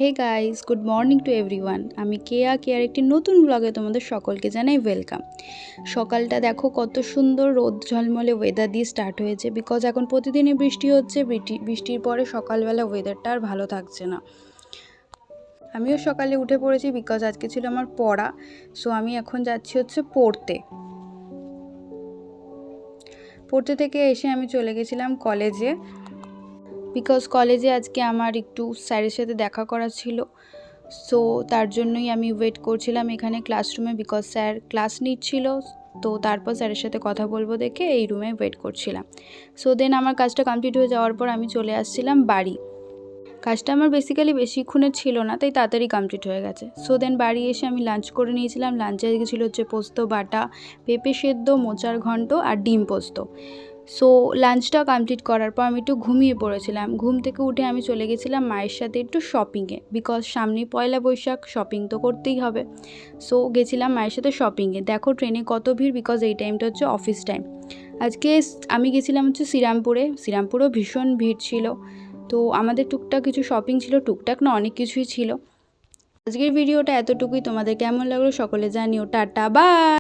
Hey guys, good morning to everyone. আমি কেয়ার একটি নতুন ব্লগে তোমাদের সকলকে জানাই ওয়েলকাম। সকালটা দেখো কত সুন্দর রোদ ঝলমলে ওয়েদার দিয়ে স্টার্ট হয়েছে, বিকজ এখন প্রতিদিনই বৃষ্টি হচ্ছে। বৃষ্টির পরে সকালবেলা ওয়েদারটা আর ভালো থাকছে না। আমিও সকালে উঠে পড়েছি বিকজ আজকে ছিল আমার পড়া। সো আমি এখন যাচ্ছি পড়তে থেকে এসে আমি চলে গেছিলাম কলেজে, বিকজ কলেজে আজকে আমার একটু স্যারের সাথে দেখা করা ছিল। সো তার জন্যই আমি ওয়েট করছিলাম এখানে ক্লাসরুমে, বিকজ স্যার ক্লাস নিচ্ছিল। তো তারপর স্যারের সাথে কথা বলবো দেখে এই রুমে ওয়েট করছিলাম। সো দেন আমার কাজটা কমপ্লিট হয়ে যাওয়ার পর আমি চলে আসছিলাম বাড়ি। কাজটা আমার বেসিক্যালি বেশিক্ষণের ছিল না, তাই তাড়াতাড়ি কমপ্লিট হয়ে গেছে। সো দেন বাড়ি এসে আমি লাঞ্চ করে নিয়েছিলাম। লাঞ্চে আজকে ছিল পোস্ত বাটা, পেঁপে সেদ্ধ, মোচার ঘন্ট আর ডিম পোস্ত। সো লাঞ্চটা কমপ্লিট করার পর আমি একটু ঘুমিয়ে পড়েছিলাম। ঘুম থেকে উঠে আমি চলে গেছিলাম মায়ের সাথে একটু শপিংয়ে, বিকজ সামনেই পয়লা বৈশাখ, শপিং তো করতেই হবে। সো গেছিলাম মায়ের সাথে শপিংয়ে। দেখো ট্রেনে কত ভিড়, বিকজ এই টাইমটা হচ্ছে অফিস টাইম। আজকে আমি গেছিলাম শ্রীরামপুরেও ভীষণ ভিড় ছিল। তো আমাদের টুকটাক কিছু শপিং ছিল, টুকটাক না অনেক কিছুই ছিল। আজকের ভিডিওটা এতটুকুই। তোমাদের কেমন লাগলো সকলে জানিও। Tata, by.